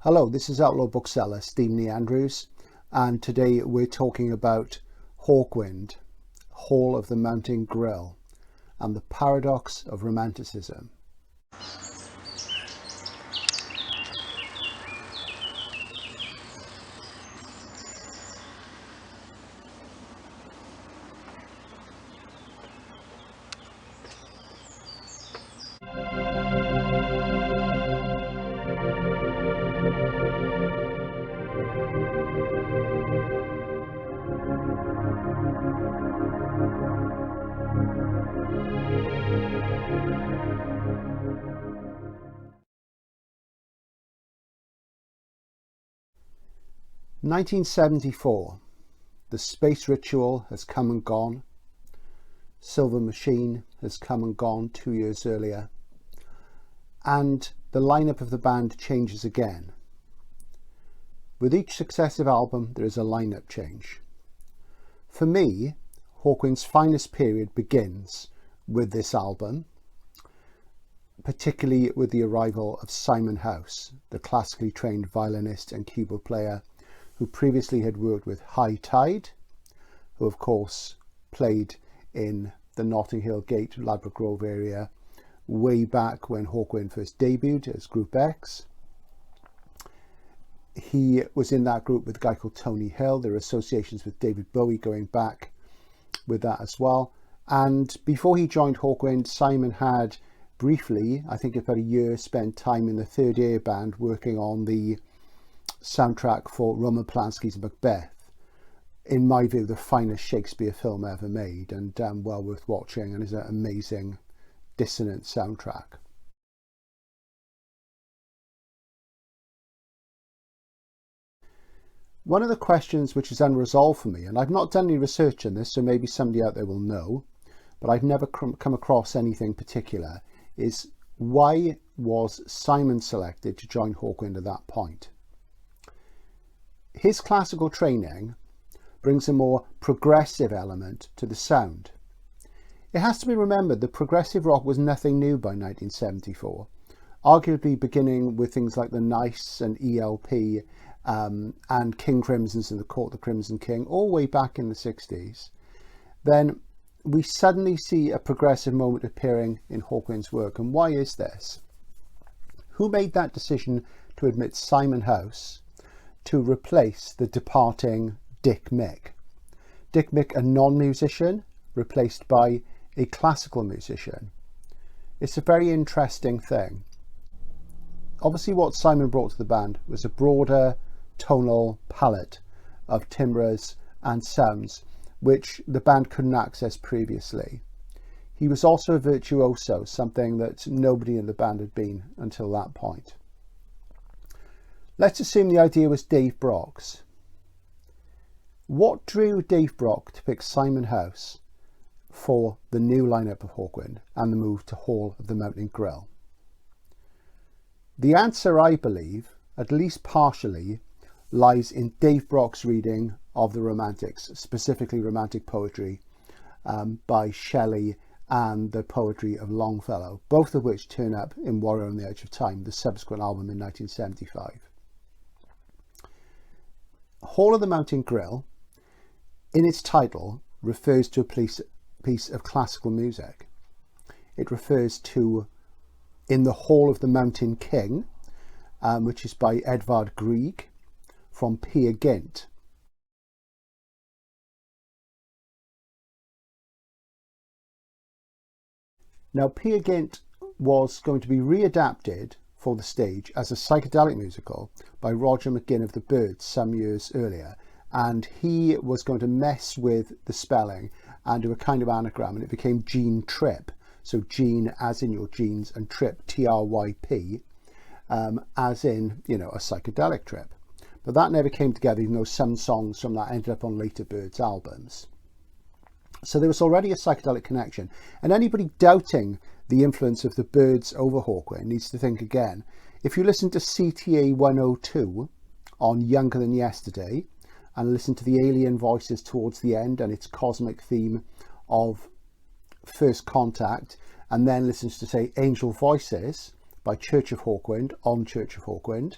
Hello, this is Outlaw Bookseller Stephen Andrews, and today we're talking about Hawkwind, Hall of the Mountain Grill, and the paradox of Romanticism. "1974. The space ritual has come and gone. Silver Machine has come and gone 2 years earlier. And the lineup of the band changes again. With each successive album, there is a lineup change. For me, Hawkwind's finest period begins with this album, particularly with the arrival of Simon House, the classically trained violinist and keyboard player who previously had worked with High Tide, who of course played in the Notting Hill Gate, Ladbroke Grove area way back when Hawkwind first debuted as Group X. He was in that group with a guy called Tony Hill. There are associations with David Bowie going back with that as well. And before he joined Hawkwind, Simon had briefly, I think about a year, spent time in the Third Ear Band working on the soundtrack for Roman Polanski's Macbeth. In my view, the finest Shakespeare film ever made, and well worth watching, and is an amazing dissonant soundtrack. One of the questions which is unresolved for me, and I've not done any research on this, so maybe somebody out there will know, but I've never come across anything particular, is why was Simon selected to join Hawkwind at that point? His classical training brings a more progressive element to the sound. It has to be remembered that progressive rock was nothing new by 1974, arguably beginning with things like the Nice and ELP and King Crimson's and the Court of the Crimson King, all the way back in the 60s. Then we suddenly see a progressive moment appearing in Hawkwind's work. And why is this? Who made that decision to admit Simon House to replace the departing Dick Mick? Dick Mick, a non-musician, replaced by a classical musician. It's a very interesting thing. Obviously what Simon brought to the band was a broader tonal palette of timbres and sounds which the band couldn't access previously. He was also a virtuoso, something that nobody in the band had been until that point. Let's assume the idea was Dave Brock's. What drew Dave Brock to pick Simon House for the new lineup of Hawkwind and the move to Hall of the Mountain Grill? The answer, I believe, at least partially, lies in Dave Brock's reading of the Romantics, specifically Romantic poetry by Shelley and the poetry of Longfellow, both of which turn up in Warrior on the Edge of Time, the subsequent album in 1975. Hall of the Mountain Grill, in its title, refers to a piece of classical music. It refers to In the Hall of the Mountain King, which is by Edvard Grieg from Peer Gynt. Now, Peer Gynt was going to be readapted for the stage as a psychedelic musical by Roger McGinn of the Byrds some years earlier, and he was going to mess with the spelling and do a kind of anagram, and it became Gene Trip. So Gene as in your genes, and Trip, T-R-Y-P, as in, you know, a psychedelic trip. But that never came together, even though some songs from that ended up on later Byrds albums. So there was already a psychedelic connection, and anybody doubting the influence of the Byrds over Hawkwind needs to think again. If you listen to CTA 102 on Younger Than Yesterday, and listen to the alien voices towards the end and its cosmic theme of First Contact, and then listen to, say, Angel Voices by Church of Hawkwind on Church of Hawkwind,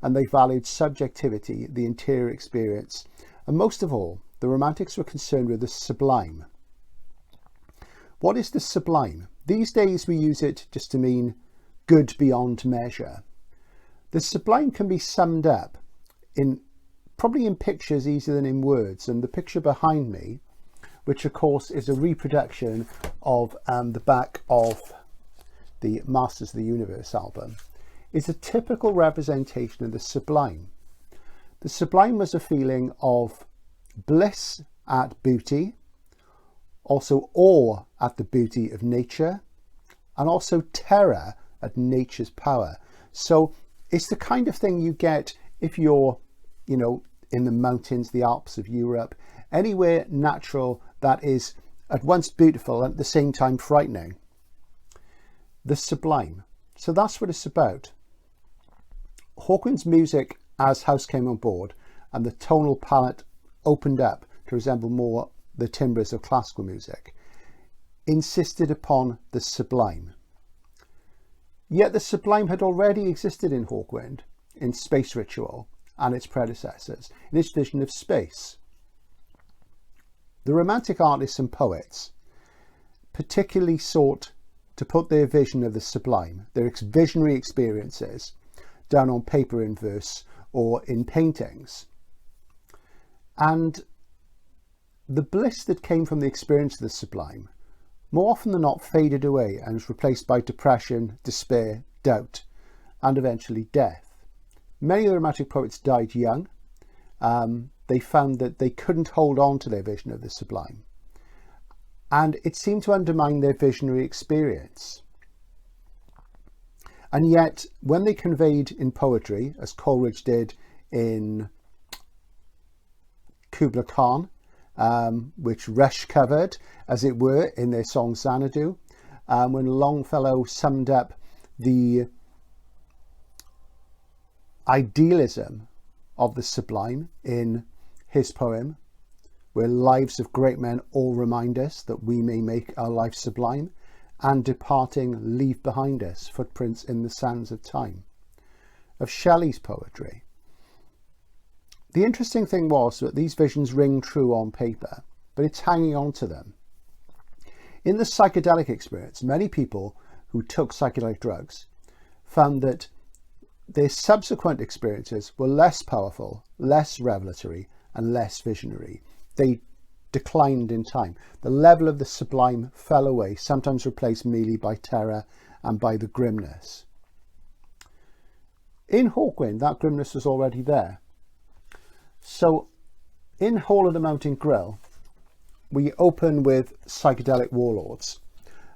and they valued subjectivity, the interior experience, and most of all, the Romantics were concerned with the sublime. What is the sublime? These days we use it just to mean good beyond measure. The sublime can be summed up probably in pictures easier than in words, and the picture behind me, which of course is a reproduction of the back of the Masters of the Universe album, is a typical representation of the sublime. The sublime was a feeling of bliss at beauty, also awe at the beauty of nature, and also terror at nature's power. So it's the kind of thing you get if you're, in the mountains, the Alps of Europe, anywhere natural that is at once beautiful and at the same time frightening. The sublime. So that's what it's about. Hawkwind's music, as House came on board and the tonal palette opened up to resemble more the timbres of classical music, insisted upon the sublime. Yet the sublime had already existed in Hawkwind, in Space Ritual and its predecessors, in its vision of space. The Romantic artists and poets particularly sought to put their vision of the sublime, their visionary experiences, down on paper in verse or in paintings. And the bliss that came from the experience of the sublime more often than not faded away and was replaced by depression, despair, doubt, and eventually death. Many of the Romantic poets died young. They found that they couldn't hold on to their vision of the sublime, and it seemed to undermine their visionary experience. And yet, when they conveyed in poetry, as Coleridge did in Kubla Khan, which Rush covered, as it were, in their song Xanadu, when Longfellow summed up the idealism of the sublime in his poem, where lives of great men all remind us that we may make our life sublime, and departing leave behind us footprints in the sands of time. Of Shelley's poetry. The interesting thing was that these visions ring true on paper, but it's hanging on to them. In the psychedelic experience, many people who took psychedelic drugs found that their subsequent experiences were less powerful, less revelatory, and less visionary. They declined in time. The level of the sublime fell away, sometimes replaced merely by terror and by the grimness. In Hawkwind, that grimness was already there. So in Hall of the Mountain Grill, we open with Psychedelic Warlords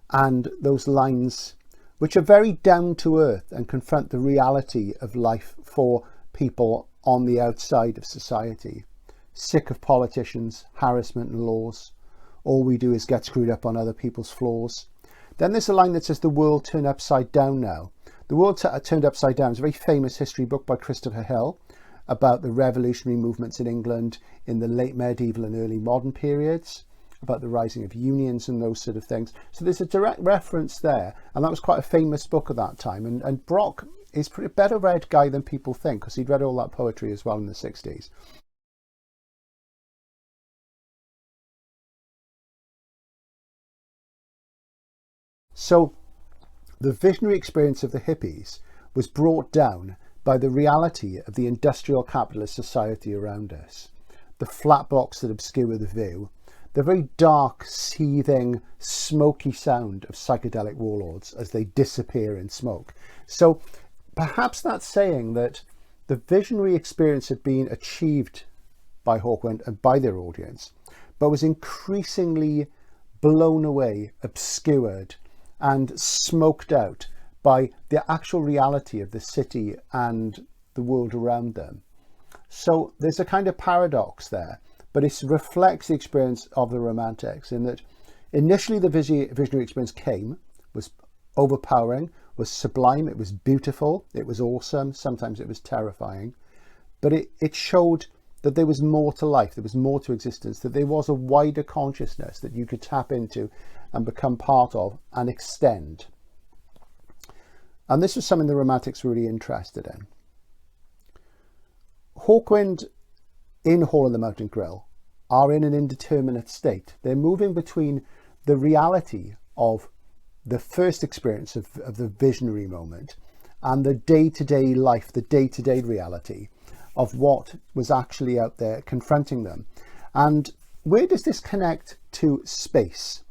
and those lines which are very down to earth and confront the reality of life for people on the outside of society. Sick of politicians, harassment and laws. All we do is get screwed up on other people's flaws. Then there's a line that says the world turned upside down now. The World Turned Upside Down is a very famous history book by Christopher Hill about the revolutionary movements in England in the late medieval and early modern periods, about the rising of unions and those sort of things. So there's a direct reference there, and that was quite a famous book at that time. And Brock is a better read guy than people think, because he'd read all that poetry as well in the 60s. So the visionary experience of the hippies was brought down by the reality of the industrial capitalist society around us. The flat blocks that obscure the view, the very dark, seething, smoky sound of psychedelic warlords as they disappear in smoke. So perhaps that's saying that the visionary experience had been achieved by Hawkwind and by their audience, but was increasingly blown away, obscured, and smoked out by the actual reality of the city and the world around them. So there's a kind of paradox there, but it reflects the experience of the Romantics in that initially the visionary experience was overpowering, was sublime, it was beautiful, it was awesome, sometimes it was terrifying, but it showed that there was more to life, there was more to existence, that there was a wider consciousness that you could tap into and become part of and extend. And this was something the Romantics were really interested in. Hawkwind in Hall on the Mountain Grill are in an indeterminate state. They're moving between the reality of the first experience of the visionary moment and the day-to-day life, the day-to-day reality of what was actually out there confronting them. And where does this connect to space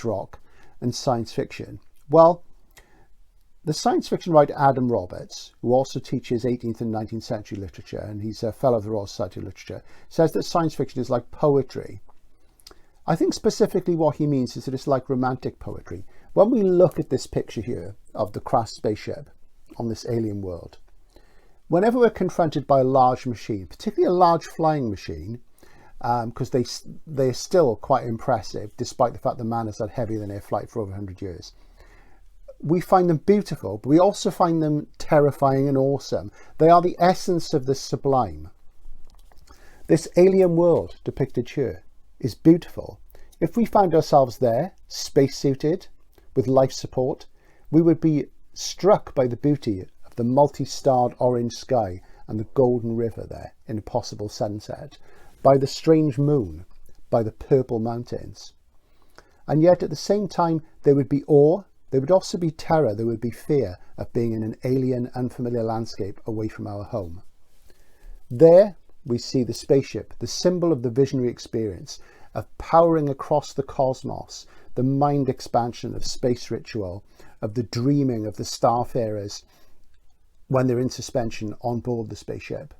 rock and science fiction? Well, the science fiction writer Adam Roberts, who also teaches 18th and 19th century literature, and he's a fellow of the Royal Society of Literature, says that science fiction is like poetry. I think specifically what he means is that it's like romantic poetry. When we look at this picture here of the crashed spaceship on this alien world, whenever we're confronted by a large machine, particularly a large flying machine, because they're still quite impressive, despite the fact that man has had heavier than air flight for over 100 years, we find them beautiful, but we also find them terrifying and awesome. They are the essence of the sublime. This alien world depicted here is beautiful. If we found ourselves there, spacesuited, with life support, we would be struck by the beauty of the multi-starred orange sky and the golden river there in a possible sunset, by the strange moon, by the purple mountains. And yet at the same time, there would be awe, there would also be terror, there would be fear of being in an alien, unfamiliar landscape away from our home. There we see the spaceship, the symbol of the visionary experience of powering across the cosmos, the mind expansion of space ritual, of the dreaming of the starfarers when they're in suspension on board the spaceship.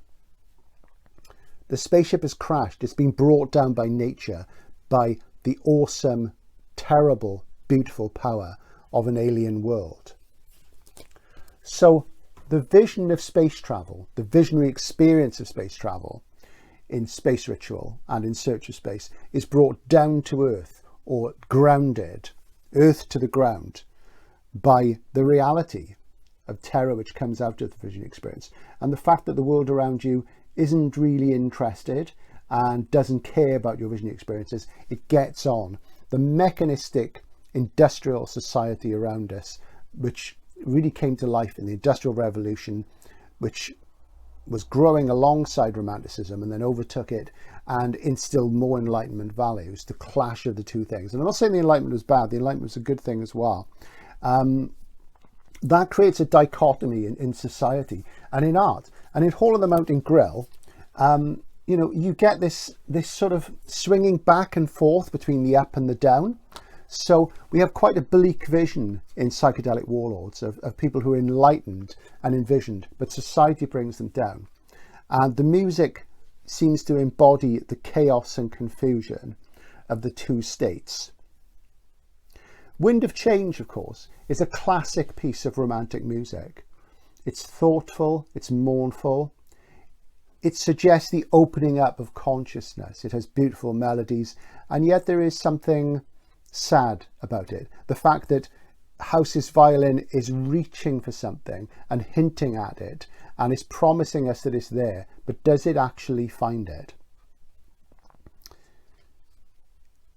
The spaceship has crashed. It's been brought down by nature, by the awesome, terrible, beautiful power of an alien world. So the vision of space travel, the visionary experience of space travel in space ritual and in search of space is brought down to earth, or grounded, earth to the ground, by the reality of terror which comes out of the vision experience, and the fact that the world around you isn't really interested and doesn't care about your vision experiences. It gets on. The mechanistic industrial society around us, which really came to life in the Industrial Revolution, which was growing alongside Romanticism and then overtook it and instilled more Enlightenment values, the clash of the two things. And I'm not saying the Enlightenment was bad, the Enlightenment was a good thing as well. That creates a dichotomy in society and in art. And in Hall on the Mountain Grill, you get this sort of swinging back and forth between the up and the down. So we have quite a bleak vision in Psychedelic Warlords of people who are enlightened and envisioned, but society brings them down. And the music seems to embody the chaos and confusion of the two states. Wind of Change, of course, is a classic piece of romantic music. It's thoughtful, it's mournful. It suggests the opening up of consciousness. It has beautiful melodies, and yet there is something sad about it. The fact that House's violin is reaching for something and hinting at it and is promising us that it's there, but does it actually find it?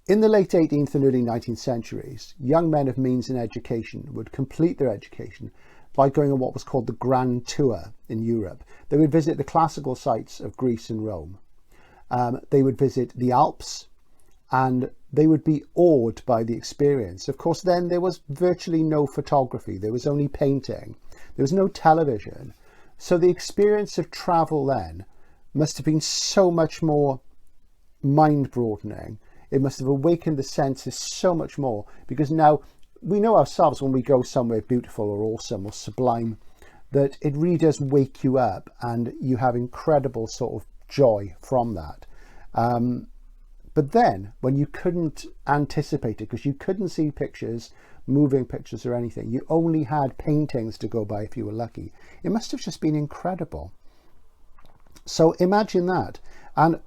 In the late 18th and early 19th centuries, young men of means and education would complete their education by going on what was called the Grand Tour in Europe. They would visit the classical sites of Greece and Rome. They would visit the Alps, and they would be awed by the experience. Of course, then there was virtually no photography. There was only painting. There was no television. So the experience of travel then must have been so much more mind-broadening. It must have awakened the senses so much more, because now we know ourselves when we go somewhere beautiful or awesome or sublime, that it really does wake you up and you have incredible sort of joy from that. But then when you couldn't anticipate it, because you couldn't see pictures, moving pictures or anything, you only had paintings to go by if you were lucky. It must have just been incredible. So imagine that. And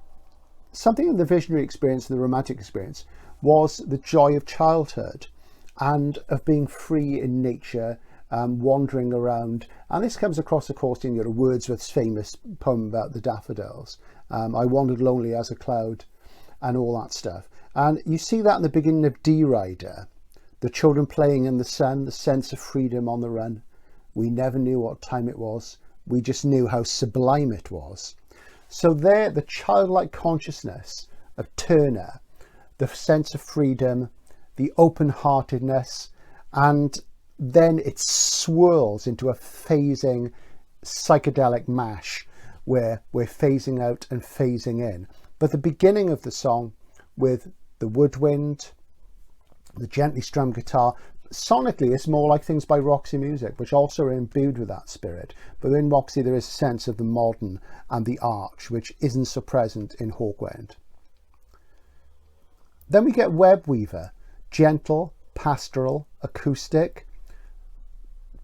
something in the visionary experience, the romantic experience, was the joy of childhood and of being free in nature, wandering around. And this comes across, of course, in Wordsworth's famous poem about the daffodils. I wandered lonely as a cloud, and all that stuff. And you see that in the beginning of D Rider, the children playing in the sun, the sense of freedom on the run. We never knew what time it was. We just knew how sublime it was. So there, the childlike consciousness of Turner, the sense of freedom, the open-heartedness, and then it swirls into a phasing psychedelic mash where we're phasing out and phasing in. But the beginning of the song with the woodwind, the gently strummed guitar, sonically it's more like things by Roxy Music, which also are imbued with that spirit. But in Roxy there is a sense of the modern and the arch, which isn't so present in Hawkwind. Then we get Webweaver, gentle, pastoral, acoustic.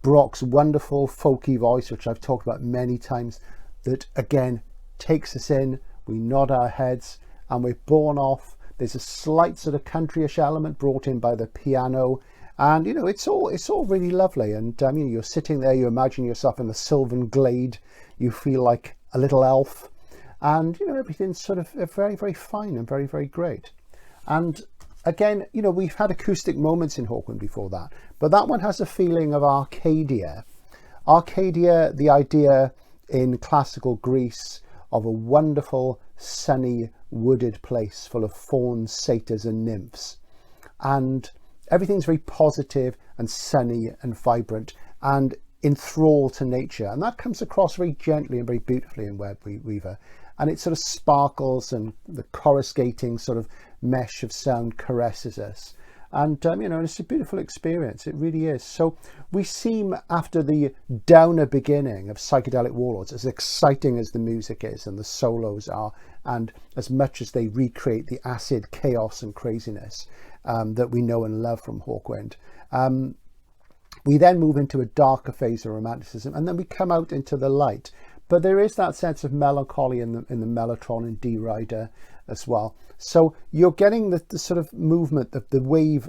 Brock's wonderful folky voice, which I've talked about many times, that again takes us in, we nod our heads and we're borne off. There's a slight sort of countryish element brought in by the piano, and you know, it's all really lovely. And you know, you're sitting there, you imagine yourself in the sylvan glade, you feel like a little elf, and you know, everything's sort of very, very fine and very, very great. And again, you know, we've had acoustic moments in Hawkwind before that, but that one has a feeling of Arcadia. Arcadia, the idea in classical Greece of a wonderful, sunny, wooded place full of fauns, satyrs and nymphs. And everything's very positive and sunny and vibrant and enthralled to nature. And that comes across very gently and very beautifully in Webweaver. And it sort of sparkles, and the coruscating sort of mesh of sound caresses us. And, you know, it's a beautiful experience. It really is. So we seem, after the downer beginning of Psychedelic Warlords, as exciting as the music is and the solos are, and as much as they recreate the acid chaos and craziness that we know and love from Hawkwind, we then move into a darker phase of Romanticism, and then we come out into the light. But there is that sense of melancholy in the mellotron and D rider as well. So you're getting the sort of movement of the wave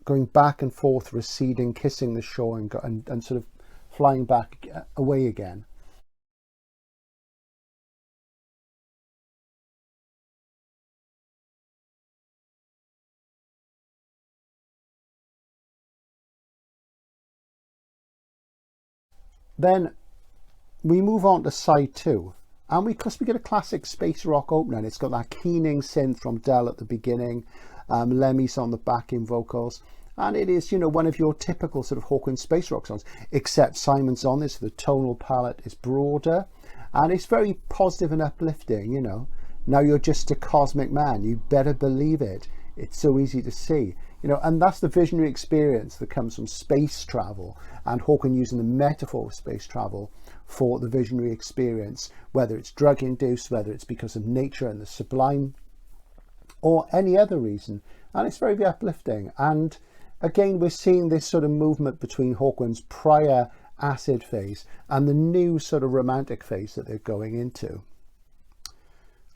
going back and forth, receding, kissing the shore, and sort of flying back away again. Then we move on to side 2, and we get a classic space rock opener. It's got that keening synth from Dell at the beginning, Lemmy's on the backing vocals, and it is, you know, one of your typical sort of Hawkwind space rock songs, except Simon's on this. The tonal palette is broader, and it's very positive and uplifting. You know, now you're just a cosmic man, you better believe it. It's so easy to see. You know, and that's the visionary experience that comes from space travel, and Hawkwind using the metaphor of space travel for the visionary experience, whether it's drug induced, whether it's because of nature and the sublime, or any other reason. And it's very, very uplifting. And again, we're seeing this sort of movement between Hawkwind's prior acid phase and the new sort of romantic phase that they're going into.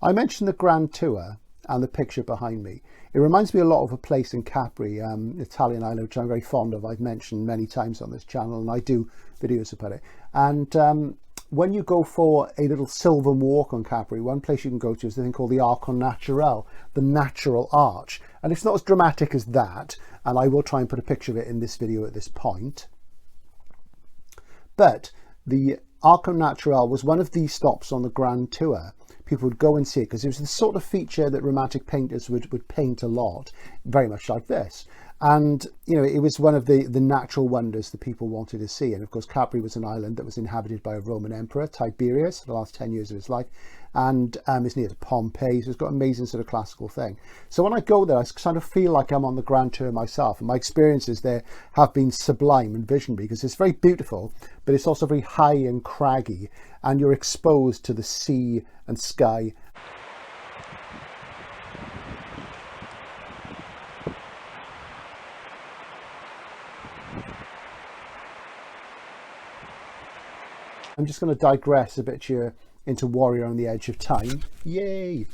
I mentioned the Grand Tour and the picture behind me. It reminds me a lot of a place in Capri, Italian island, which I'm very fond of. I've mentioned many times on this channel, and I do videos about it. And when you go for a little sylvan walk on Capri, one place you can go to is the thing called the Arc Natural, the natural arch. And it's not as dramatic as that, and I will try and put a picture of it in this video at this point. But the Arc Natural was one of the stops on the Grand Tour. People would go and see it because it was the sort of feature that romantic painters would paint a lot, very much like this. And, you know, it was one of the natural wonders that people wanted to see. And of course, Capri was an island that was inhabited by a Roman emperor, Tiberius, for the last 10 years of his life. And it's near to Pompeii, so it's got an amazing sort of classical thing. So when I go there, I kind of feel like I'm on the Grand Tour myself. And my experiences there have been sublime and visionary, because it's very beautiful, but it's also very high and craggy. And you're exposed to the sea and sky. I'm just going to digress a bit here into Warrior on the Edge of Time. Yay!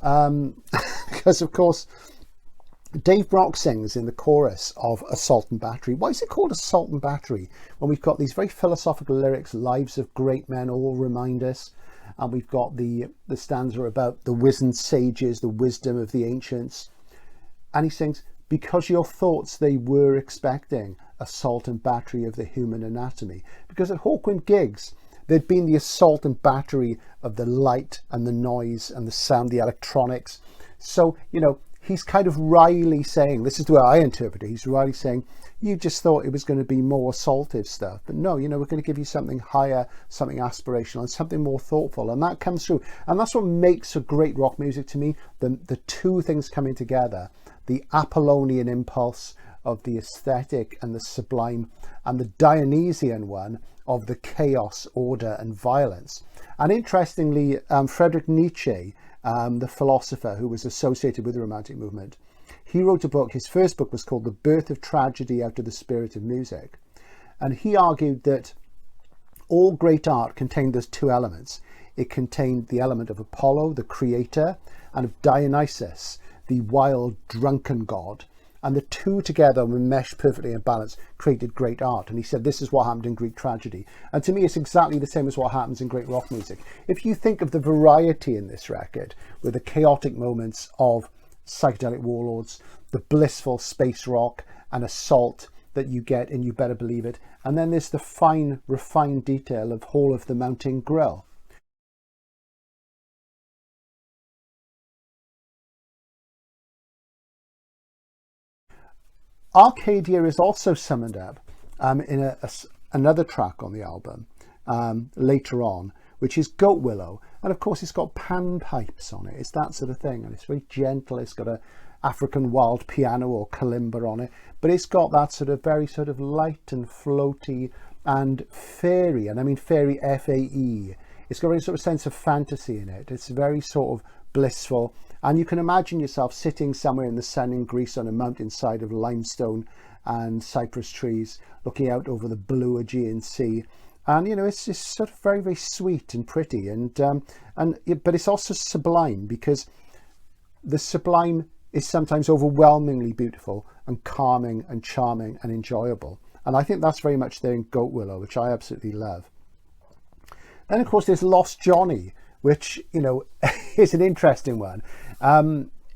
Because, of course, Dave Brock sings in the chorus of Assault and Battery. Why is it called Assault and Battery when we've got these very philosophical lyrics, lives of great men all remind us, and we've got the stanza about the wizened sages, the wisdom of the ancients. And he sings, because your thoughts they were expecting, assault and battery of the human anatomy. Because at Hawkwind gigs, There'd been the assault and battery of the light and the noise and the sound, the electronics. So, you know, he's kind of wryly saying, this is the way I interpret it, he's wryly saying, you just thought it was going to be more assaultive stuff, but no, you know, we're going to give you something higher, something aspirational, and something more thoughtful, and that comes through. And that's what makes a great rock music to me, the two things coming together, the Apollonian impulse of the aesthetic and the sublime, and the Dionysian one of the chaos, order, and violence. And interestingly, Friedrich Nietzsche, the philosopher who was associated with the Romantic movement, he wrote a book. His first book was called The Birth of Tragedy Out of the Spirit of Music. And he argued that all great art contained those two elements. It contained the element of Apollo, the creator, and of Dionysus, the wild, drunken god. And the two together, when meshed perfectly in balance, created great art. And he said this is what happened in Greek tragedy. And to me, it's exactly the same as what happens in great rock music. If you think of the variety in this record, with the chaotic moments of psychedelic warlords, the blissful space rock and assault that you get in You Better Believe It, and then there's the fine, refined detail of Hall of the Mountain Grill. Arcadia is also summoned up in another track on the album later on, which is Goat Willow. And of course, it's got panpipes on it. It's that sort of thing. And it's very gentle. It's got a African wild piano or kalimba on it. But it's got that sort of very sort of light and floaty and fairy. And I mean fairy, F-A-E. It's got a sort of sense of fantasy in it. It's very sort of blissful. And you can imagine yourself sitting somewhere in the sun in Greece on a mountainside of limestone and cypress trees, looking out over the blue Aegean Sea. And, you know, it's just sort of very, very sweet and pretty. But it's also sublime, because the sublime is sometimes overwhelmingly beautiful and calming and charming and enjoyable. And I think that's very much there in Goat Willow, which I absolutely love. Then, of course, there's Lost Johnny, which, you know, is an interesting one.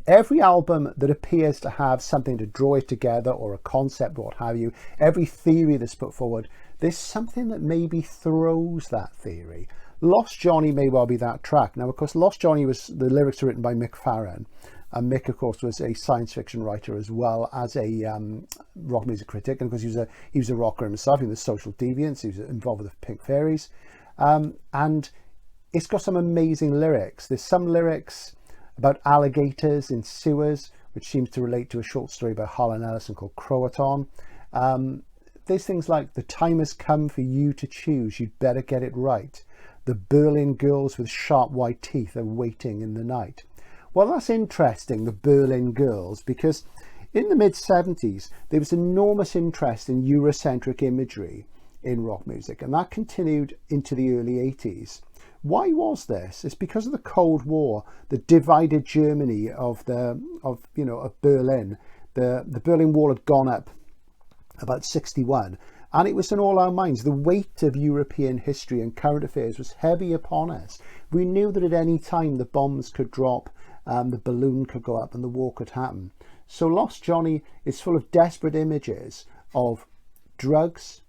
Every album that appears to have something to draw it together, or a concept, or what have you, every theory that's put forward, there's something that maybe throws that theory. Lost Johnny may well be that track. Now, of course, Lost Johnny the lyrics are written by Mick Farren. And Mick, of course, was a science fiction writer as well as a rock music critic. And of course, he was a rocker himself. He was social deviance. He was involved with the Pink Fairies. And it's got some amazing lyrics. There's some lyrics about alligators in sewers, which seems to relate to a short story by Harlan Ellison called Croatoan. There's things like, the time has come for you to choose, you'd better get it right. The Berlin girls with sharp white teeth are waiting in the night. Well, that's interesting, the Berlin girls, because in the mid-70s, there was enormous interest in Eurocentric imagery in rock music, and that continued into the early 80s. Why was this? It's because of the Cold War, the divided Germany of Berlin. The Berlin Wall had gone up about 61, and it was in all our minds. The weight of European history and current affairs was heavy upon us. We knew that at any time the bombs could drop, the balloon could go up, and the war could happen. So Lost Johnny is full of desperate images of drugs,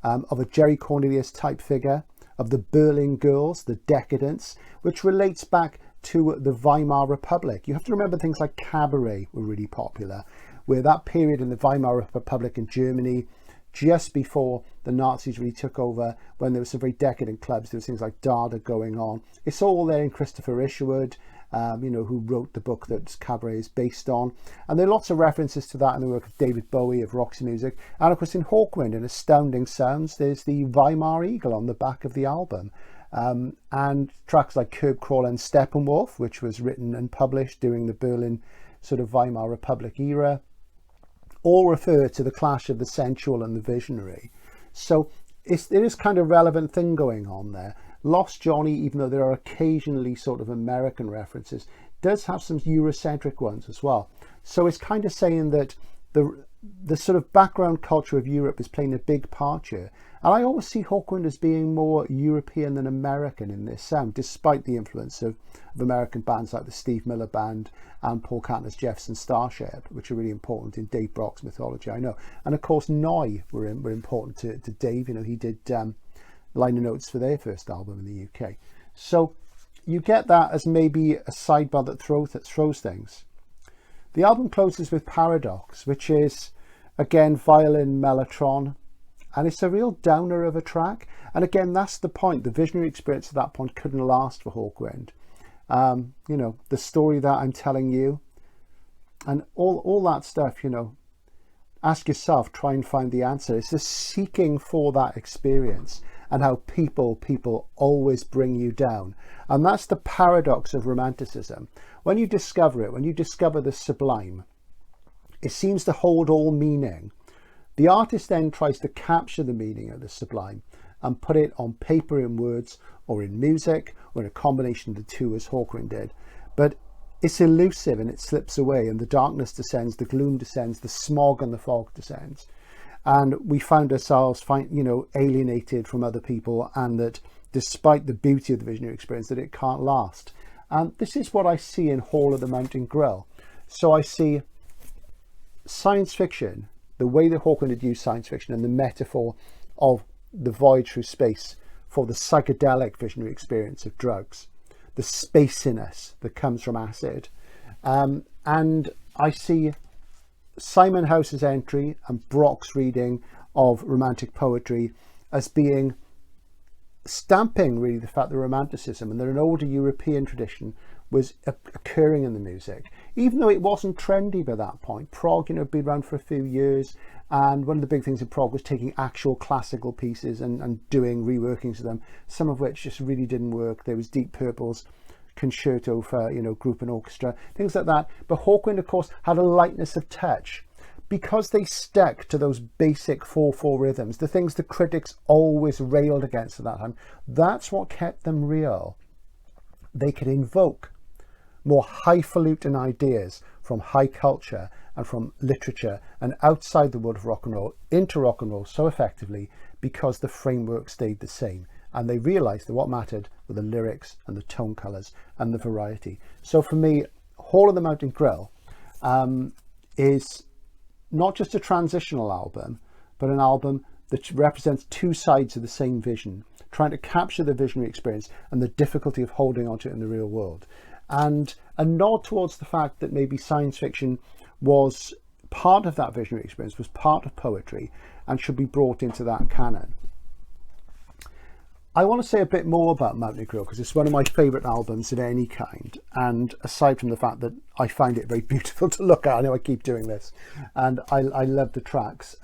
of a Jerry Cornelius type figure, of the Berlin girls, the decadence, which relates back to the Weimar Republic. You have to remember things like cabaret were really popular, where that period in the Weimar Republic in Germany, just before the Nazis really took over, when there were some very decadent clubs, there was things like Dada going on. It's all there in Christopher Isherwood, who wrote the book that Cabaret is based on. And there are lots of references to that in the work of David Bowie of Roxy Music. And of course in Hawkwind and Astounding Sounds, there's the Weimar Eagle on the back of the album. And tracks like Curb Crawl and Steppenwolf, which was written and published during the Berlin sort of Weimar Republic era, all refer to the clash of the sensual and the visionary. So there is kind of relevant thing going on there. Lost Johnny, even though there are occasionally sort of American references, does have some Eurocentric ones as well. So it's kind of saying that the sort of background culture of Europe is playing a big part here. And I always see Hawkwind as being more European than American in this sound, despite the influence of American bands like the Steve Miller Band and Paul Kantner's Jefferson Starship, which are really important in Dave Brock's mythology, I know. And of course, Noi were important to Dave. You know, he did liner notes for their first album in the UK. So you get that as maybe a sidebar that throws things. The album closes with Paradox, which is, again, violin mellotron, and it's a real downer of a track. And again, that's the point. The visionary experience at that point couldn't last for Hawkwind. You know, the story that I'm telling you and all that stuff, you know, ask yourself, try and find the answer. It's just seeking for that experience and how people always bring you down. And that's the paradox of Romanticism. When you discover it, when you discover the sublime, it seems to hold all meaning. The artist then tries to capture the meaning of the sublime and put it on paper in words or in music or in a combination of the two, as Hawkwind did. But it's elusive and it slips away, and the darkness descends, the gloom descends, the smog and the fog descends. And we found ourselves, alienated from other people, and that despite the beauty of the visionary experience, that it can't last. And this is what I see in Hall of the Mountain Grill. So I see science fiction, the way that Hawkwind had used science fiction and the metaphor of the voyage through space for the psychedelic visionary experience of drugs, the spaciness that comes from acid. And I see Simon House's entry and Brock's reading of romantic poetry as being stamping really the fact that Romanticism and that an older European tradition was occurring in the music, even though it wasn't trendy by that point. Prog, had been around for a few years, and one of the big things in prog was taking actual classical pieces and doing reworkings of them, some of which just really didn't work. There was Deep Purple's concerto for group and orchestra, things like that. But Hawkwind, of course, had a lightness of touch because they stuck to those basic 4/4 rhythms, the things the critics always railed against at that time. That's what kept them real. They could invoke more highfalutin ideas from high culture and from literature and outside the world of rock and roll into rock and roll so effectively because the framework stayed the same. And they realized that what mattered were the lyrics and the tone colors and the variety. So for me, Hall of the Mountain Grill is not just a transitional album, but an album that represents two sides of the same vision, trying to capture the visionary experience and the difficulty of holding onto it in the real world. And a nod towards the fact that maybe science fiction was part of that visionary experience, was part of poetry, and should be brought into that canon. I want to say a bit more about Mountain Grill because it's one of my favourite albums of any kind. And aside from the fact that I find it very beautiful to look at, I know I keep doing this, and I love the tracks.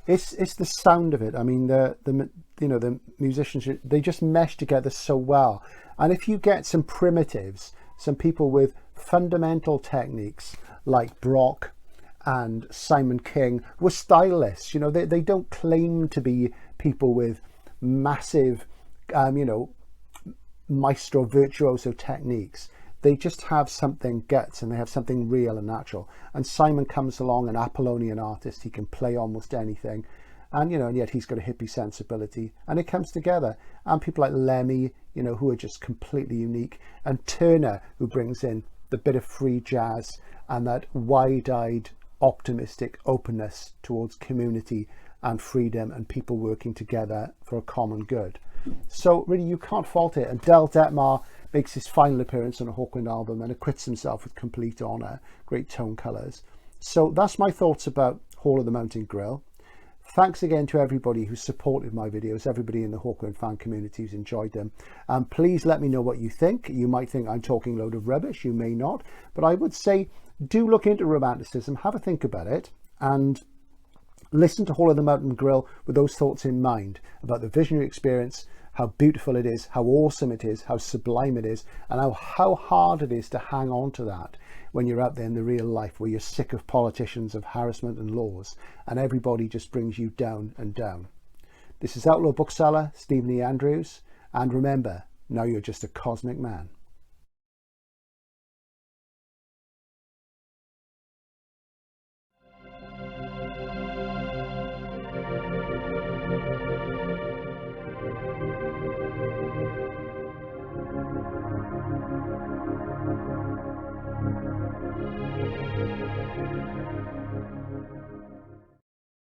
It's the sound of it. I mean, the musicians, they just mesh together so well. And if you get some primitives, some people with fundamental techniques like Brock and Simon King were stylists, they don't claim to be people with massive, maestro virtuoso techniques. They just have something guts and they have something real and natural. And Simon comes along, an Apollonian artist, he can play almost anything. And, and yet he's got a hippie sensibility, and it comes together. And people like Lemmy, who are just completely unique, and Turner, who brings in the bit of free jazz and that wide-eyed, optimistic openness towards community and freedom and people working together for a common good. So really, you can't fault it. And Del Detmar makes his final appearance on a Hawkwind album and acquits himself with complete honour. Great tone colours. So that's my thoughts about Hall of the Mountain Grill. Thanks again to everybody who supported my videos, everybody in the Hawkwind fan community who's enjoyed them. Please let me know what you think. You might think I'm talking a load of rubbish, you may not, but I would say do look into Romanticism, have a think about it, and listen to Hall of the Mountain Grill with those thoughts in mind about the visionary experience, how beautiful it is, how awesome it is, how sublime it is, and how hard it is to hang on to that when you're out there in the real life where you're sick of politicians, of harassment and laws, and everybody just brings you down and down. This is Outlaw Bookseller, Stephen E. Andrews, and remember, now you're just a cosmic man.